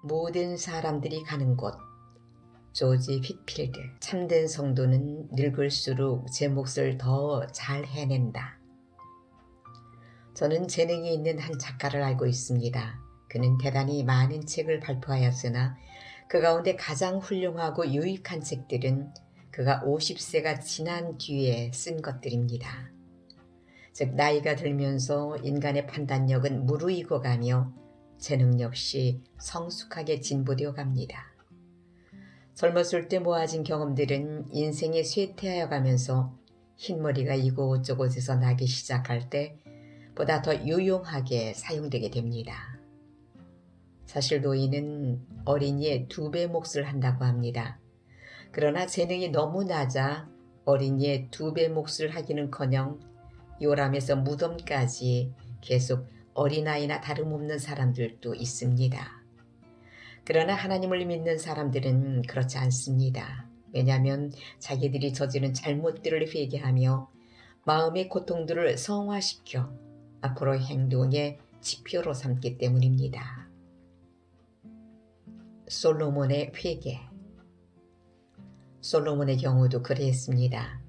모든 사람들이 가는 곳. 조지 휘필드. 참된 성도는 늙을수록 제 몫을 더 잘 해낸다. 저는 재능이 있는 한 작가를 알고 있습니다. 그는 대단히 많은 책을 발표하였으나 그 가운데 가장 훌륭하고 유익한 책들은 그가 50세가 지난 뒤에 쓴 것들입니다. 즉 나이가 들면서 인간의 판단력은 무르익어 가며 재능 역시 성숙하게 진보되어 갑니다. 젊었을 때 모아진 경험들은 인생이 쇠퇴하여 가면서 흰머리가 이곳저곳에서 나기 시작할 때 보다 더 유용하게 사용되게 됩니다. 사실 노인은 어린이의 2배 몫을 한다고 합니다. 그러나 재능이 너무 낮아 어린이의 2배 몫을 하기는커녕 요람에서 무덤까지 계속 어린아이나 다름없는 사람들도 있습니다. 그러나 하나님을 믿는 사람들은 그렇지 않습니다. 왜냐하면 자기들이 저지른 잘못들을 회개하며 마음의 고통들을 성화시켜 앞으로 행동의 지표로 삼기 때문입니다. 솔로몬의 회개. 솔로몬의 경우도 그랬습니다.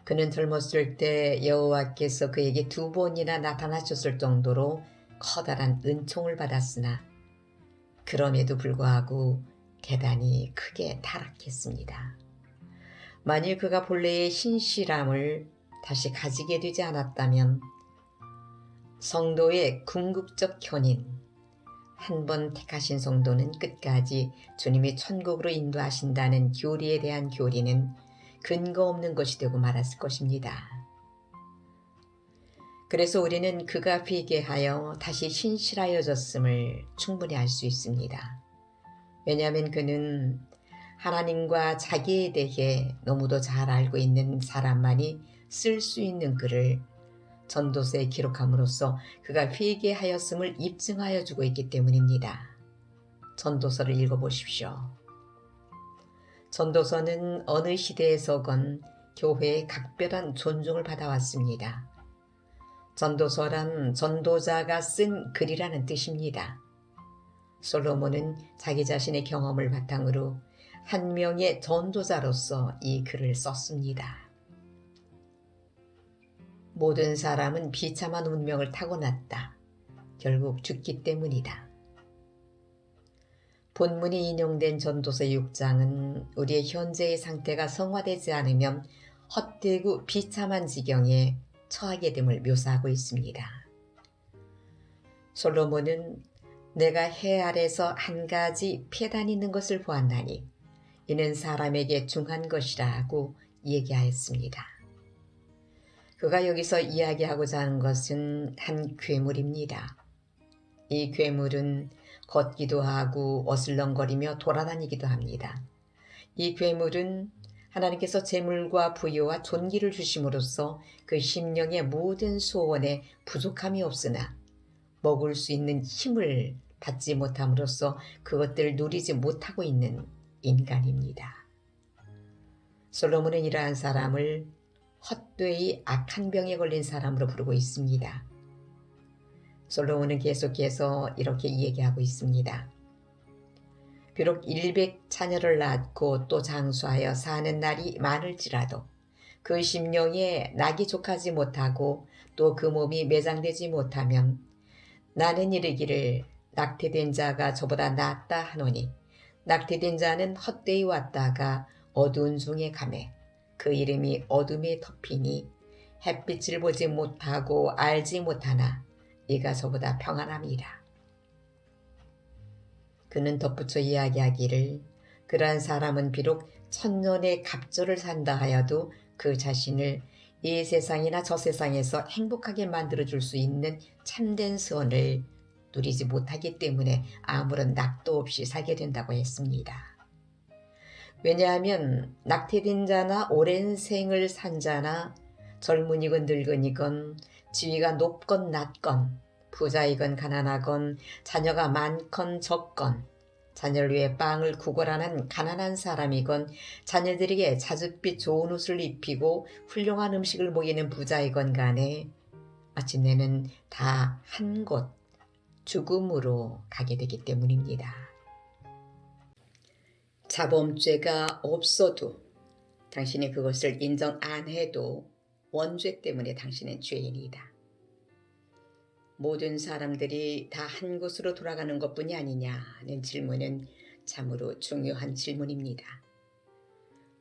그는 젊었을 때 여호와께서 그에게 2번이나 나타나셨을 정도로 커다란 은총을 받았으나 그럼에도 불구하고 대단히 크게 타락했습니다. 만일 그가 본래의 신실함을 다시 가지게 되지 않았다면 성도의 궁극적 현인, 한 번 택하신 성도는 끝까지 주님이 천국으로 인도하신다는 교리에 대한 교리는 근거 없는 것이 되고 말았을 것입니다. 그래서 우리는 그가 회개하여 다시 신실하여졌음을 충분히 알 수 있습니다. 왜냐하면 그는 하나님과 자기에 대해 너무도 잘 알고 있는 사람만이 쓸 수 있는 글을 전도서에 기록함으로써 그가 회개하였음을 입증하여 주고 있기 때문입니다. 전도서를 읽어보십시오. 전도서는 어느 시대에서건 교회의 각별한 존중을 받아왔습니다. 전도서란 전도자가 쓴 글이라는 뜻입니다. 솔로몬은 자기 자신의 경험을 바탕으로 한 명의 전도자로서 이 글을 썼습니다. 모든 사람은 비참한 운명을 타고났다. 결국 죽기 때문이다. 본문이 인용된 전도서 6장은 우리의 현재의 상태가 성화되지 않으면 헛되고 비참한 지경에 처하게 됨을 묘사하고 있습니다. 솔로몬은 내가 해 아래서 한 가지 폐단 있는 것을 보았나니 이는 사람에게 중한 것이라고 얘기하였습니다. 그가 여기서 이야기하고자 하는 것은 한 괴물입니다. 이 괴물은 걷기도 하고 어슬렁거리며 돌아다니기도 합니다. 이 괴물은 하나님께서 재물과 부여와 존귀를 주심으로써 그 심령의 모든 소원에 부족함이 없으나 먹을 수 있는 힘을 받지 못함으로써 그것들을 누리지 못하고 있는 인간입니다. 솔로몬은 이러한 사람을 헛되이 악한 병에 걸린 사람으로 부르고 있습니다. 솔로몬은 계속해서 이렇게 얘기하고 있습니다. 비록 100자녀를 낳고 또 장수하여 사는 날이 많을지라도 그 심령에 낙이 족하지 못하고 또 그 몸이 매장되지 못하면 나는 이르기를 낙태된 자가 저보다 낫다 하노니 낙태된 자는 헛되이 왔다가 어두운 중에 가매 그 이름이 어둠에 덮이니 햇빛을 보지 못하고 알지 못하나 이가 저보다 평안함이라. 그는 덧붙여 이야기하기를 그러한 사람은 비록 천년의 갑절을 산다 하여도 그 자신을 이 세상이나 저 세상에서 행복하게 만들어줄 수 있는 참된 선을 누리지 못하기 때문에 아무런 낙도 없이 살게 된다고 했습니다. 왜냐하면 낙태된 자나 오랜 생을 산 자나 젊은이건 늙은이건 지위가 높건 낮건 부자이건 가난하건 자녀가 많건 적건 자녀를 위해 빵을 구걸하는 가난한 사람이건 자녀들에게 자줏빛 좋은 옷을 입히고 훌륭한 음식을 먹이는 부자이건 간에 마침내는 다 한 곳 죽음으로 가게 되기 때문입니다. 자범죄가 없어도 당신이 그것을 인정 안 해도 원죄 때문에 당신은 죄인이다. 모든 사람들이 다 한 곳으로 돌아가는 것뿐이 아니냐는 질문은 참으로 중요한 질문입니다.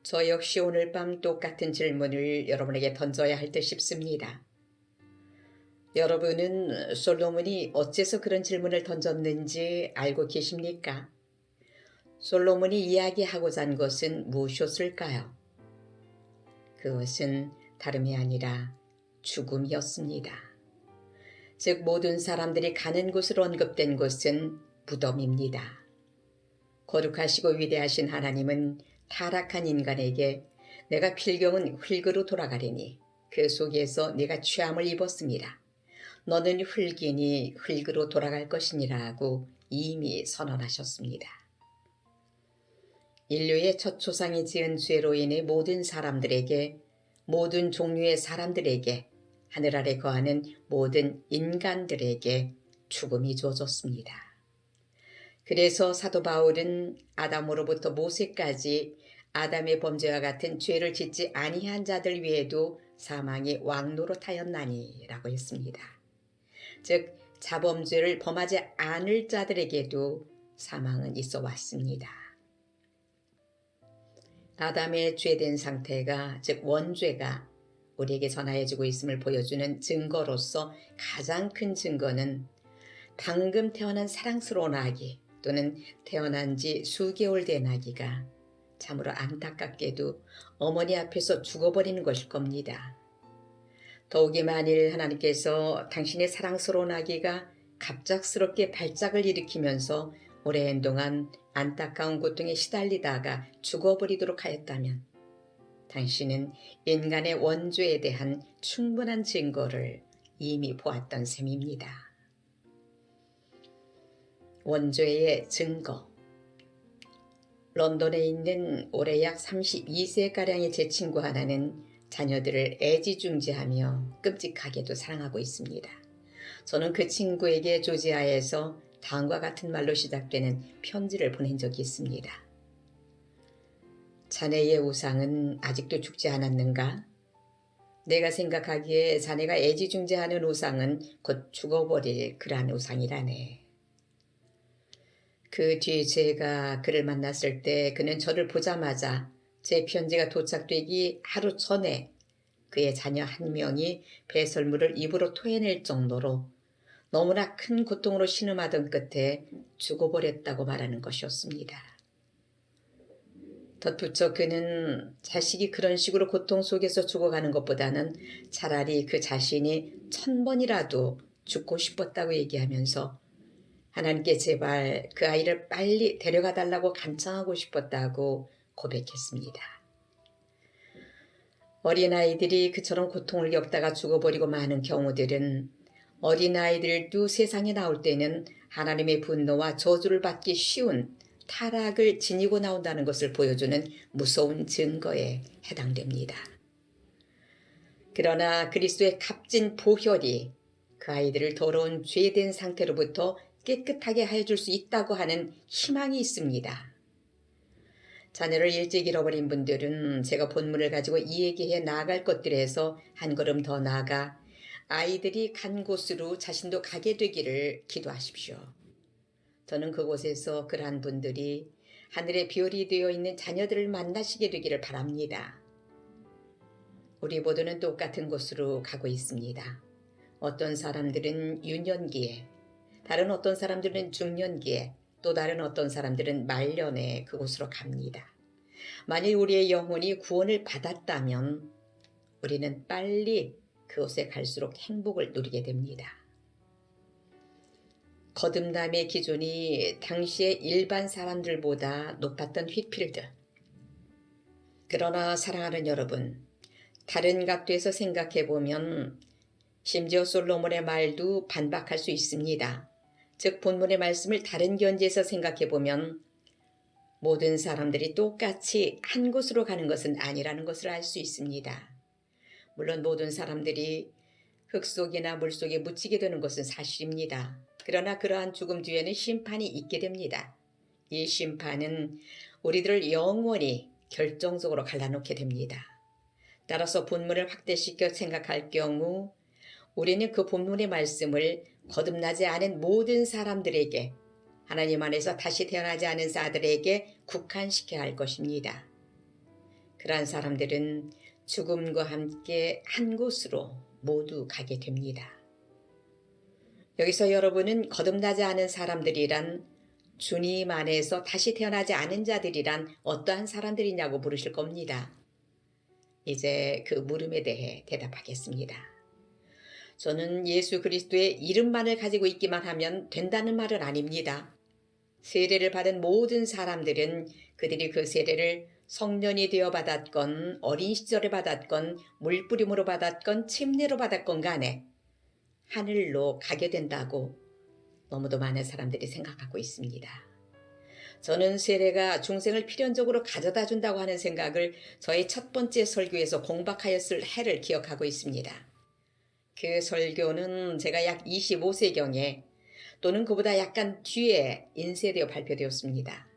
저 역시 오늘 밤 똑같은 질문을 여러분에게 던져야 할 듯 싶습니다. 여러분은 솔로몬이 어째서 그런 질문을 던졌는지 알고 계십니까? 솔로몬이 이야기하고자 한 것은 무엇이었을까요? 그것은 다름이 아니라 죽음이었습니다. 즉 모든 사람들이 가는 곳으로 언급된 곳은 무덤입니다. 거룩하시고 위대하신 하나님은 타락한 인간에게 내가 필경은 흙으로 돌아가리니 그 속에서 네가 취함을 입었습니다. 너는 흙이니 흙으로 돌아갈 것이니라고 이미 선언하셨습니다. 인류의 첫 조상이 지은 죄로 인해 모든 사람들에게, 모든 종류의 사람들에게, 하늘 아래 거하는 모든 인간들에게 죽음이 주어졌습니다. 그래서 사도 바울은 아담으로부터 모세까지 아담의 범죄와 같은 죄를 짓지 아니한 자들 위에도 사망이 왕노릇하였나니 라고 했습니다. 즉 자범죄를 범하지 않을 자들에게도 사망은 있어 왔습니다. 아담의 죄된 상태가, 즉 원죄가 우리에게 전하여지고 있음을 보여주는 증거로서 가장 큰 증거는 방금 태어난 사랑스러운 아기 또는 태어난 지 수개월 된 아기가 참으로 안타깝게도 어머니 앞에서 죽어버리는 것일 겁니다. 더욱이 만일 하나님께서 당신의 사랑스러운 아기가 갑작스럽게 발작을 일으키면서 오랜 동안 안타까운 고통에 시달리다가 죽어버리도록 하였다면 당신은 인간의 원죄에 대한 충분한 증거를 이미 보았던 셈입니다. 원죄의 증거. 런던에 있는 올해 약 32세가량의 제 친구 하나는 자녀들을 애지중지하며 끔찍하게도 사랑하고 있습니다. 저는 그 친구에게 조지아에서 다음과 같은 말로 시작되는 편지를 보낸 적이 있습니다. 자네의 우상은 아직도 죽지 않았는가? 내가 생각하기에 자네가 애지중지하는 우상은 곧 죽어버릴 그러한 우상이라네. 그 뒤 제가 그를 만났을 때 그는 저를 보자마자 제 편지가 도착되기 하루 전에 그의 자녀 한 명이 배설물을 입으로 토해낼 정도로 너무나 큰 고통으로 신음하던 끝에 죽어버렸다고 말하는 것이었습니다. 덧붙여 그는 자식이 그런 식으로 고통 속에서 죽어가는 것보다는 차라리 그 자신이 1000번이라도 죽고 싶었다고 얘기하면서 하나님께 제발 그 아이를 빨리 데려가 달라고 간청하고 싶었다고 고백했습니다. 어린아이들이 그처럼 고통을 겪다가 죽어버리고 마는 경우들은 어린아이들도 세상에 나올 때는 하나님의 분노와 저주를 받기 쉬운 타락을 지니고 나온다는 것을 보여주는 무서운 증거에 해당됩니다. 그러나 그리스도의 값진 보혈이 그 아이들을 더러운 죄된 상태로부터 깨끗하게 해줄 수 있다고 하는 희망이 있습니다. 자녀를 일찍 잃어버린 분들은 제가 본문을 가지고 이 얘기해 나아갈 것들에서 한 걸음 더 나아가 아이들이 간 곳으로 자신도 가게 되기를 기도하십시오. 저는 그곳에서 그러한 분들이 하늘의 별이 되어 있는 자녀들을 만나시게 되기를 바랍니다. 우리 모두는 똑같은 곳으로 가고 있습니다. 어떤 사람들은 유년기에, 다른 어떤 사람들은 중년기에, 또 다른 어떤 사람들은 말년에 그곳으로 갑니다. 만일 우리의 영혼이 구원을 받았다면 우리는 빨리 그곳에 갈수록 행복을 누리게 됩니다. 거듭남의 기준이 당시의 일반 사람들보다 높았던 휘필드. 그러나 사랑하는 여러분, 다른 각도에서 생각해보면 심지어 솔로몬의 말도 반박할 수 있습니다. 즉 본문의 말씀을 다른 견지에서 생각해보면 모든 사람들이 똑같이 한 곳으로 가는 것은 아니라는 것을 알 수 있습니다. 물론 모든 사람들이 흙속이나 물속에 묻히게 되는 것은 사실입니다. 그러나 그러한 죽음 뒤에는 심판이 있게 됩니다. 이 심판은 우리들을 영원히 결정적으로 갈라놓게 됩니다. 따라서 본문을 확대시켜 생각할 경우 우리는 그 본문의 말씀을 거듭나지 않은 모든 사람들에게, 하나님 안에서 다시 태어나지 않은 자들에게 국한시켜야 할 것입니다. 그러한 사람들은 죽음과 함께 한 곳으로 모두 가게 됩니다. 여기서 여러분은 거듭나지 않은 사람들이란 주님 안에서 다시 태어나지 않은 자들이란 어떠한 사람들이냐고 물으실 겁니다. 이제 그 물음에 대해 대답하겠습니다. 저는 예수 그리스도의 이름만을 가지고 있기만 하면 된다는 말은 아닙니다. 세례를 받은 모든 사람들은 그들이 그 세례를 성년이 되어 받았건 어린 시절에 받았건 물뿌림으로 받았건 침례로 받았건 간에 하늘로 가게 된다고 너무도 많은 사람들이 생각하고 있습니다. 저는 세례가 중생을 필연적으로 가져다 준다고 하는 생각을 저의 첫 번째 설교에서 공박하였을 해를 기억하고 있습니다. 그 설교는 제가 약 25세경에 또는 그보다 약간 뒤에 인쇄되어 발표되었습니다.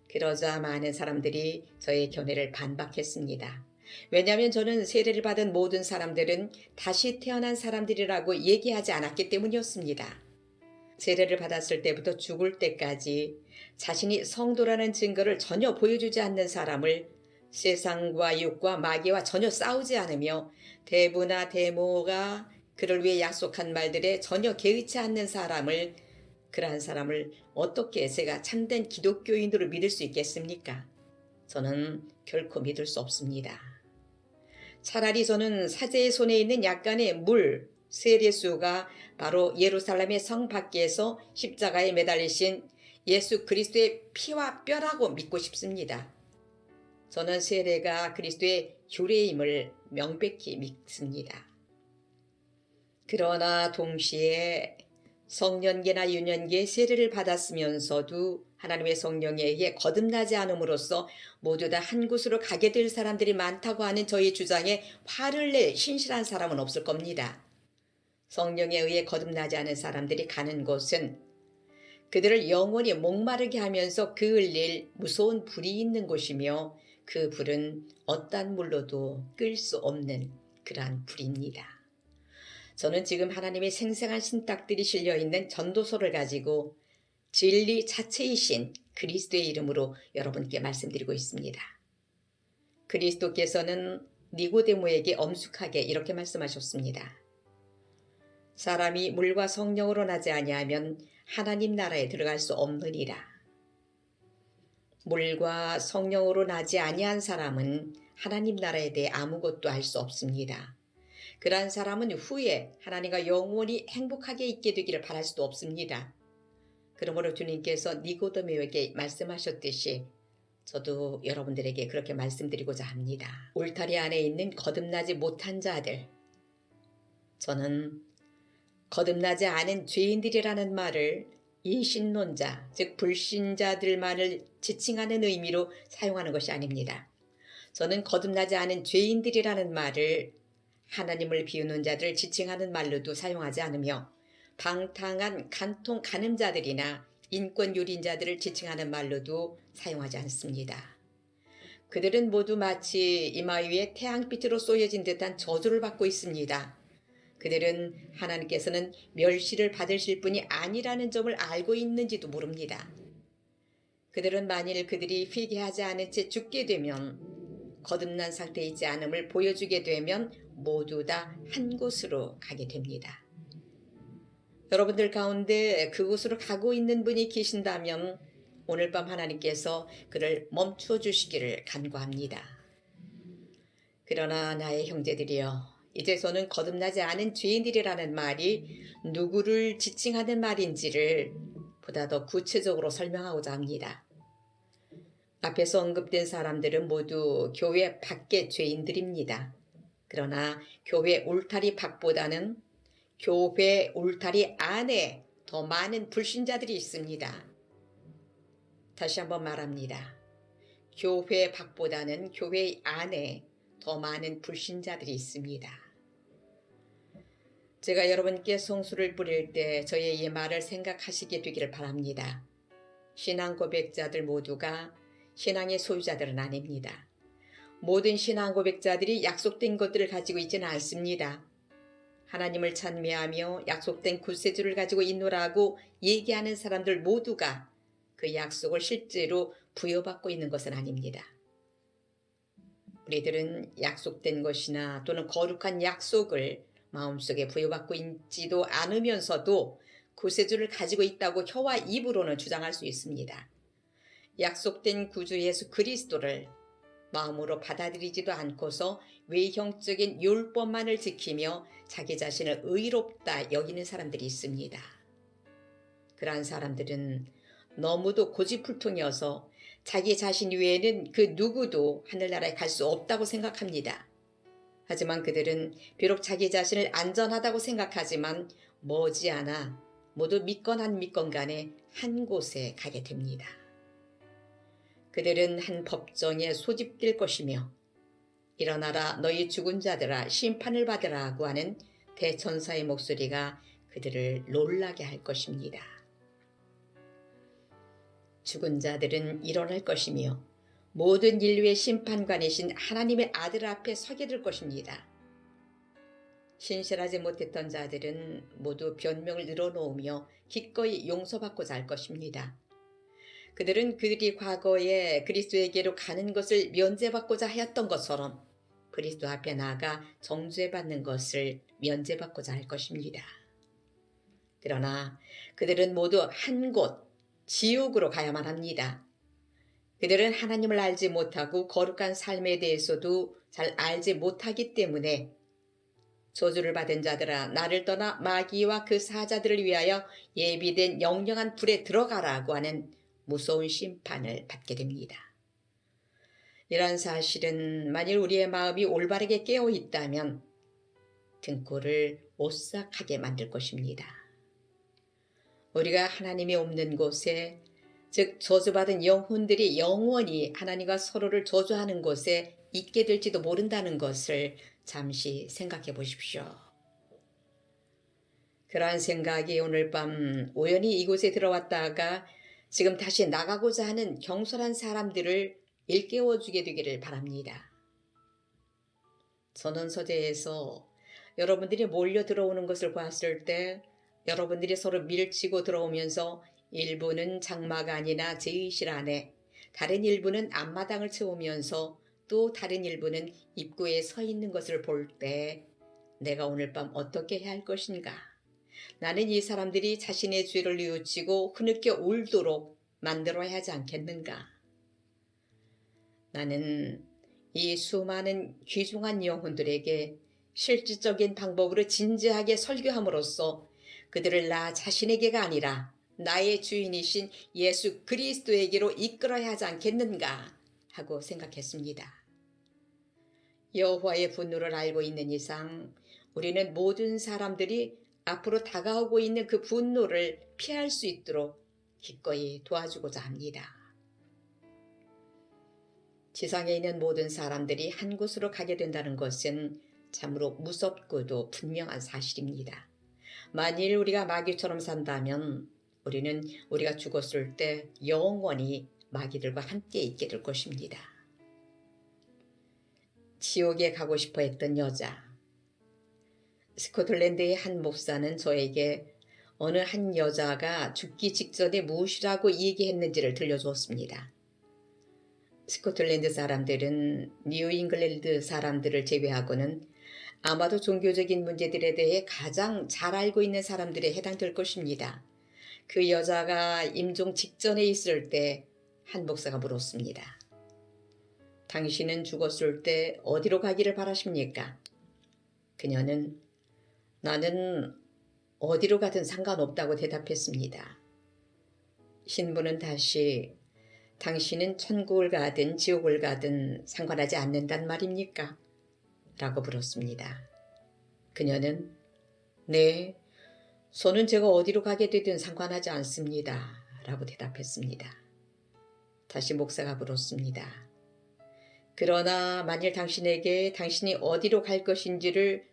그러자 많은 사람들이 저의 견해를 반박했습니다. 왜냐하면 저는 세례를 받은 모든 사람들은 다시 태어난 사람들이라고 얘기하지 않았기 때문이었습니다. 세례를 받았을 때부터 죽을 때까지 자신이 성도라는 증거를 전혀 보여주지 않는 사람을 세상과 육과 마귀와 전혀 싸우지 않으며 대부나 대모가 그를 위해 약속한 말들에 전혀 개의치 않는 사람을, 그러한 사람을 어떻게 제가 참된 기독교인으로 믿을 수 있겠습니까? 저는 결코 믿을 수 없습니다. 차라리 저는 사제의 손에 있는 약간의 물, 세례수가 바로 예루살렘의 성 밖에서 십자가에 매달리신 예수 그리스도의 피와 뼈라고 믿고 싶습니다. 저는 세례가 그리스도의 규례임을 명백히 믿습니다. 그러나 동시에 성년계나 유년기에 세례를 받았으면서도 하나님의 성령에 의해 거듭나지 않음으로써 모두 다 한 곳으로 가게 될 사람들이 많다고 하는 저희 주장에 화를 낼 신실한 사람은 없을 겁니다. 성령에 의해 거듭나지 않은 사람들이 가는 곳은 그들을 영원히 목마르게 하면서 그을릴 무서운 불이 있는 곳이며 그 불은 어떠한 물로도 끌 수 없는 그러한 불입니다. 저는 지금 하나님의 생생한 신탁들이 실려있는 전도서를 가지고 진리 자체이신 그리스도의 이름으로 여러분께 말씀드리고 있습니다. 그리스도께서는 니고데모에게 엄숙하게 이렇게 말씀하셨습니다. 사람이 물과 성령으로 나지 아니하면 하나님 나라에 들어갈 수 없느니라. 물과 성령으로 나지 아니한 사람은 하나님 나라에 대해 아무것도 알 수 없습니다. 그러한 사람은 후에 하나님과 영원히 행복하게 있게 되기를 바랄 수도 없습니다. 그러므로 주님께서 니고데모에게 말씀하셨듯이 저도 여러분들에게 그렇게 말씀드리고자 합니다. 울타리 안에 있는 거듭나지 못한 자들, 저는 거듭나지 않은 죄인들이라는 말을 이신론자, 즉 불신자들만을 지칭하는 의미로 사용하는 것이 아닙니다. 저는 거듭나지 않은 죄인들이라는 말을 하나님을 비우는 자들을 지칭하는 말로도 사용하지 않으며 방탕한 간통 간음자들이나 인권 유린자들을 지칭하는 말로도 사용하지 않습니다. 그들은 모두 마치 이마 위에 태양빛으로 쏘여진 듯한 저주를 받고 있습니다. 그들은 하나님께서는 멸시를 받으실 분이 아니라는 점을 알고 있는지도 모릅니다. 그들은 만일 그들이 회개하지 않은 채 죽게 되면, 거듭난 상태에 있지 않음을 보여주게 되면 모두 다 한 곳으로 가게 됩니다. 여러분들 가운데 그곳으로 가고 있는 분이 계신다면 오늘 밤 하나님께서 그를 멈춰 주시기를 간구합니다. 그러나 나의 형제들이여, 이제서는 거듭나지 않은 죄인들이라는 말이 누구를 지칭하는 말인지를 보다 더 구체적으로 설명하고자 합니다. 앞에서 언급된 사람들은 모두 교회 밖의 죄인들입니다. 그러나 교회 울타리 밖보다는 교회 울타리 안에 더 많은 불신자들이 있습니다. 다시 한번 말합니다. 교회 밖보다는 교회 안에 더 많은 불신자들이 있습니다. 제가 여러분께 성수를 뿌릴 때 저의 이 말을 생각하시게 되기를 바랍니다. 신앙 고백자들 모두가 신앙의 소유자들은 아닙니다. 모든 신앙 고백자들이 약속된 것들을 가지고 있지는 않습니다. 하나님을 찬미하며 약속된 구세주를 가지고 있노라고 얘기하는 사람들 모두가 그 약속을 실제로 부여받고 있는 것은 아닙니다. 우리들은 약속된 것이나 또는 거룩한 약속을 마음속에 부여받고 있지도 않으면서도 구세주를 가지고 있다고 혀와 입으로는 주장할 수 있습니다. 약속된 구주 예수 그리스도를 마음으로 받아들이지도 않고서 외형적인 율법만을 지키며 자기 자신을 의롭다 여기는 사람들이 있습니다. 그러한 사람들은 너무도 고집불통이어서 자기 자신 외에는 그 누구도 하늘나라에 갈 수 없다고 생각합니다. 하지만 그들은 비록 자기 자신을 안전하다고 생각하지만 머지않아 모두 믿건 안 믿건 간에 한 곳에 가게 됩니다. 그들은 한 법정에 소집될 것이며 일어나라 너희 죽은 자들아 심판을 받으라고 하는 대천사의 목소리가 그들을 놀라게 할 것입니다. 죽은 자들은 일어날 것이며 모든 인류의 심판관이신 하나님의 아들 앞에 서게 될 것입니다. 신실하지 못했던 자들은 모두 변명을 늘어놓으며 기꺼이 용서받고자 할 것입니다. 그들은 그들이 과거에 그리스도에게로 가는 것을 면제받고자 하였던 것처럼 그리스도 앞에 나아가 정죄받는 것을 면제받고자 할 것입니다. 그러나 그들은 모두 한 곳, 지옥으로 가야만 합니다. 그들은 하나님을 알지 못하고 거룩한 삶에 대해서도 잘 알지 못하기 때문에 저주를 받은 자들아 나를 떠나 마귀와 그 사자들을 위하여 예비된 영영한 불에 들어가라고 하는 무서운 심판을 받게 됩니다. 이러한 사실은 만일 우리의 마음이 올바르게 깨어 있다면 등골을 오싹하게 만들 것입니다. 우리가 하나님이 없는 곳에 즉 저주받은 영혼들이 영원히 하나님과 서로를 저주하는 곳에 있게 될지도 모른다는 것을 잠시 생각해 보십시오. 그러한 생각이 오늘 밤 우연히 이곳에 들어왔다가 지금 다시 나가고자 하는 경솔한 사람들을 일깨워주게 되기를 바랍니다. 선언서재에서 여러분들이 몰려 들어오는 것을 봤을 때 여러분들이 서로 밀치고 들어오면서 일부는 장막 안이나 제의실 안에 다른 일부는 앞마당을 채우면서 또 다른 일부는 입구에 서 있는 것을 볼 때 내가 오늘 밤 어떻게 해야 할 것인가? 나는 이 사람들이 자신의 죄를 뉘우치고 흐느껴 울도록 만들어야 하지 않겠는가? 나는 이 수많은 귀중한 영혼들에게 실질적인 방법으로 진지하게 설교함으로써 그들을 나 자신에게가 아니라 나의 주인이신 예수 그리스도에게로 이끌어야 하지 않겠는가 하고 생각했습니다. 여호와의 분노를 알고 있는 이상 우리는 모든 사람들이 앞으로 다가오고 있는 그 분노를 피할 수 있도록 기꺼이 도와주고자 합니다. 지상에 있는 모든 사람들이 한 곳으로 가게 된다는 것은 참으로 무섭고도 분명한 사실입니다. 만일 우리가 마귀처럼 산다면 우리는 우리가 죽었을 때 영원히 마귀들과 함께 있게 될 것입니다. 지옥에 가고 싶어 했던 여자. 스코틀랜드의 한 목사는 저에게 어느 한 여자가 죽기 직전에 무엇이라고 얘기했는지를 들려주었습니다. 스코틀랜드 사람들은 뉴 잉글랜드 사람들을 제외하고는 아마도 종교적인 문제들에 대해 가장 잘 알고 있는 사람들에 해당될 것입니다. 그 여자가 임종 직전에 있을 때 한 목사가 물었습니다. 당신은 죽었을 때 어디로 가기를 바라십니까? 그녀는 나는 어디로 가든 상관없다고 대답했습니다. 신부는 다시 당신은 천국을 가든 지옥을 가든 상관하지 않는단 말입니까? 라고 물었습니다. 그녀는 네, 저는 제가 어디로 가게 되든 상관하지 않습니다. 라고 대답했습니다. 다시 목사가 물었습니다. 그러나 만일 당신에게 당신이 어디로 갈 것인지를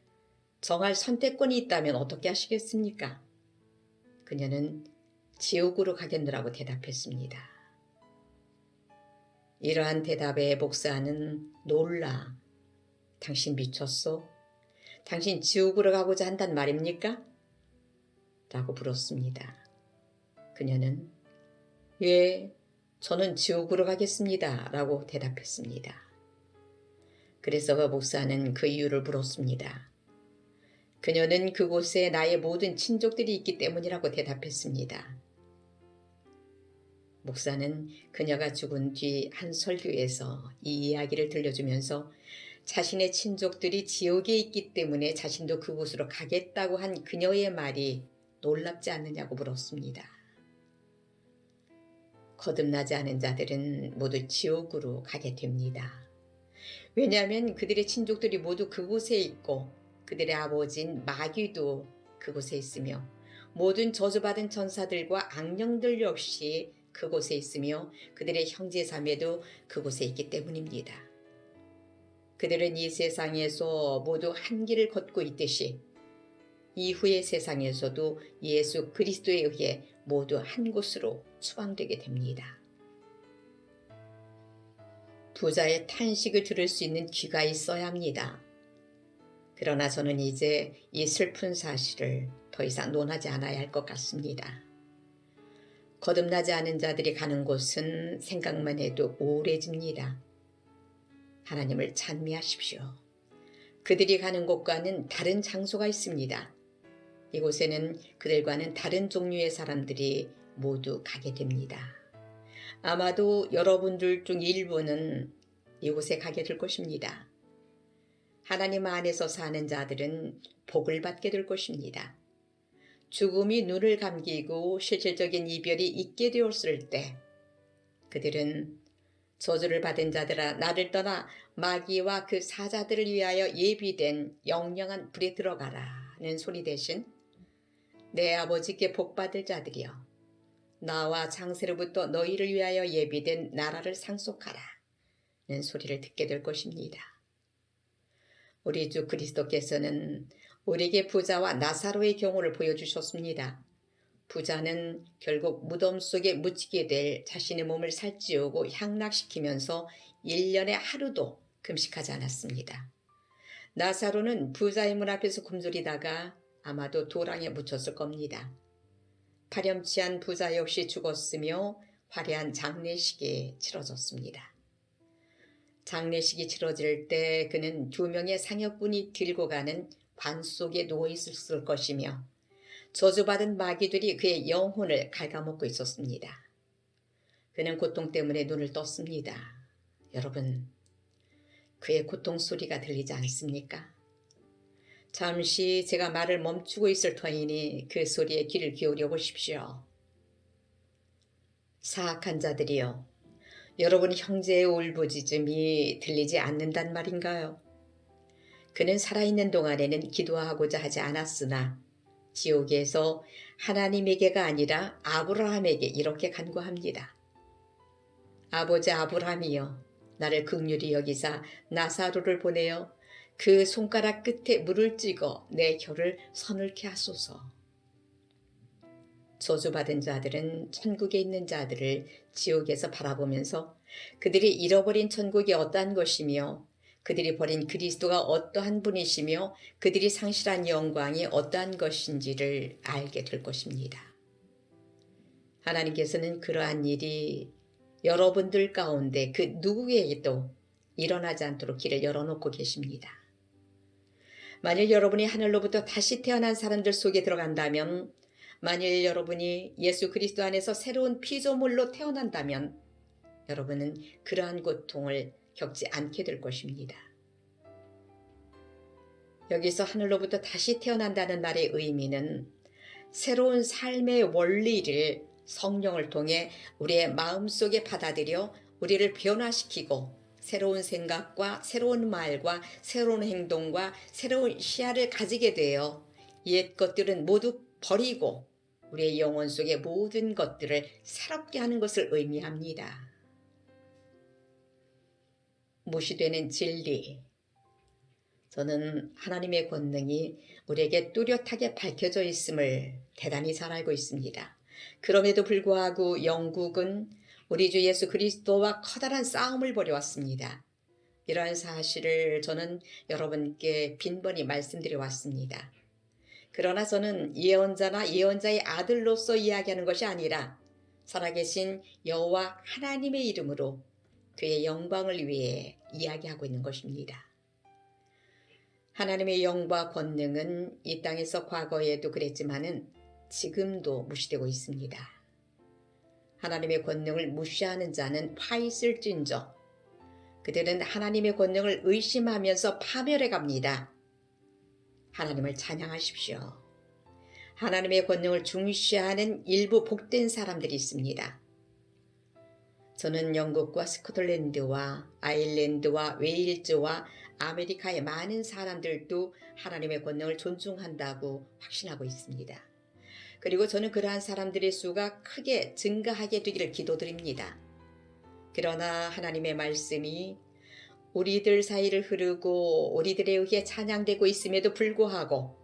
정할 선택권이 있다면 어떻게 하시겠습니까? 그녀는 지옥으로 가겠노라고 대답했습니다. 이러한 대답에 목사는 놀라 당신 미쳤소? 당신 지옥으로 가고자 한단 말입니까? 라고 물었습니다. 그녀는 예, 저는 지옥으로 가겠습니다. 라고 대답했습니다. 그래서 목사는 그 이유를 물었습니다. 그녀는 그곳에 나의 모든 친족들이 있기 때문이라고 대답했습니다. 목사는 그녀가 죽은 뒤 한 설교에서 이 이야기를 들려주면서 자신의 친족들이 지옥에 있기 때문에 자신도 그곳으로 가겠다고 한 그녀의 말이 놀랍지 않느냐고 물었습니다. 거듭나지 않은 자들은 모두 지옥으로 가게 됩니다. 왜냐하면 그들의 친족들이 모두 그곳에 있고 그들의 아버지인 마귀도 그곳에 있으며 모든 저주받은 천사들과 악령들 역시 그곳에 있으며 그들의 형제자매도 그곳에 있기 때문입니다. 그들은 이 세상에서 모두 한 길을 걷고 있듯이 이후의 세상에서도 예수 그리스도에 의해 모두 한 곳으로 추방되게 됩니다. 부자의 탄식을 들을 수 있는 귀가 있어야 합니다. 그러나 저는 이제 이 슬픈 사실을 더 이상 논하지 않아야 할 것 같습니다. 거듭나지 않은 자들이 가는 곳은 생각만 해도 우울해집니다. 하나님을 찬미하십시오. 그들이 가는 곳과는 다른 장소가 있습니다. 이곳에는 그들과는 다른 종류의 사람들이 모두 가게 됩니다. 아마도 여러분들 중 일부는 이곳에 가게 될 것입니다. 하나님 안에서 사는 자들은 복을 받게 될 것입니다. 죽음이 눈을 감기고 실질적인 이별이 있게 되었을 때 그들은 저주를 받은 자들아 나를 떠나 마귀와 그 사자들을 위하여 예비된 영영한 불에 들어가라는 소리 대신 내 아버지께 복받을 자들이여 나와 장세로부터 너희를 위하여 예비된 나라를 상속하라 는 소리를 듣게 될 것입니다. 우리 주 그리스도께서는 우리에게 부자와 나사로의 경우를 보여주셨습니다. 부자는 결국 무덤 속에 묻히게 될 자신의 몸을 살찌우고 향락시키면서 1년에 하루도 금식하지 않았습니다. 나사로는 부자의 문 앞에서 굶주리다가 아마도 도랑에 묻혔을 겁니다. 파렴치한 부자 역시 죽었으며 화려한 장례식이 치러졌습니다. 장례식이 치러질 때 그는 2명의 상역군이 들고 가는 관 속에 누워 있었을 것이며 저주받은 마귀들이 그의 영혼을 갉아먹고 있었습니다. 그는 고통 때문에 눈을 떴습니다. 여러분, 그의 고통 소리가 들리지 않습니까? 잠시 제가 말을 멈추고 있을 터이니 그 소리에 귀를 기울여 보십시오. 사악한 자들이여, 여러분 형제의 울부짖음이 들리지 않는단 말인가요? 그는 살아있는 동안에는 기도하고자 하지 않았으나 지옥에서 하나님에게가 아니라 아브라함에게 이렇게 간구합니다. 아버지 아브라함이여, 나를 긍휼히 여기사 나사로를 보내어 그 손가락 끝에 물을 찍어 내 혀를 서늘케 하소서. 저주받은 자들은 천국에 있는 자들을 지옥에서 바라보면서 그들이 잃어버린 천국이 어떠한 것이며 그들이 버린 그리스도가 어떠한 분이시며 그들이 상실한 영광이 어떠한 것인지를 알게 될 것입니다. 하나님께서는 그러한 일이 여러분들 가운데 그 누구에게도 일어나지 않도록 길을 열어놓고 계십니다. 만일 여러분이 하늘로부터 다시 태어난 사람들 속에 들어간다면, 만일 여러분이 예수 그리스도 안에서 새로운 피조물로 태어난다면 여러분은 그러한 고통을 겪지 않게 될 것입니다. 여기서 하늘로부터 다시 태어난다는 말의 의미는 새로운 삶의 원리를 성령을 통해 우리의 마음속에 받아들여 우리를 변화시키고 새로운 생각과 새로운 말과 새로운 행동과 새로운 시야를 가지게 되어 옛 것들은 모두 버리고 우리의 영혼 속의 모든 것들을 새롭게 하는 것을 의미합니다. 무시되는 진리. 저는 하나님의 권능이 우리에게 뚜렷하게 밝혀져 있음을 대단히 잘 알고 있습니다. 그럼에도 불구하고 영국은 우리 주 예수 그리스도와 커다란 싸움을 벌여왔습니다. 이러한 사실을 저는 여러분께 빈번히 말씀드려 왔습니다. 그러나 저는 예언자나 예언자의 아들로서 이야기하는 것이 아니라 살아계신 여호와 하나님의 이름으로 그의 영광을 위해 이야기하고 있는 것입니다. 하나님의 영과 권능은 이 땅에서 과거에도 그랬지만은 지금도 무시되고 있습니다. 하나님의 권능을 무시하는 자는 파 있을진저 그들은 하나님의 권능을 의심하면서 파멸해 갑니다. 하나님을 찬양하십시오. 하나님의 권능을 중시하는 일부 복된 사람들이 있습니다. 저는 영국과 스코틀랜드와 아일랜드와 웨일즈와 아메리카의 많은 사람들도 하나님의 권능을 존중한다고 확신하고 있습니다. 그리고 저는 그러한 사람들의 수가 크게 증가하게 되기를 기도드립니다. 그러나 하나님의 말씀이 우리들 사이를 흐르고 우리들에 의해 찬양되고 있음에도 불구하고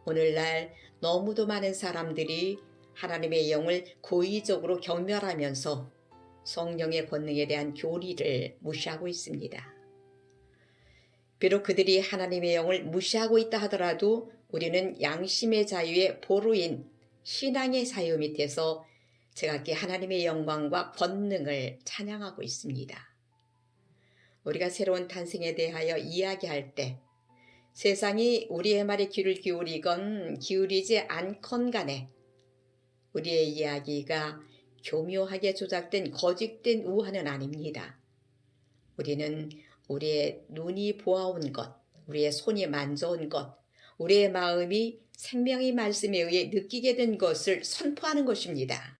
오늘날 너무도 많은 사람들이 하나님의 영을 고의적으로 경멸하면서 성령의 권능에 대한 교리를 무시하고 있습니다. 비록 그들이 하나님의 영을 무시하고 있다 하더라도 우리는 양심의 자유의 보루인 신앙의 자유 밑에서 제각기 하나님의 영광과 권능을 찬양하고 있습니다. 우리가 새로운 탄생에 대하여 이야기할 때 세상이 우리의 말에 귀를 기울이건 기울이지 않건 간에 우리의 이야기가 교묘하게 조작된 거짓된 우화는 아닙니다. 우리는 우리의 눈이 보아온 것, 우리의 손이 만져온 것, 우리의 마음이 생명의 말씀에 의해 느끼게 된 것을 선포하는 것입니다.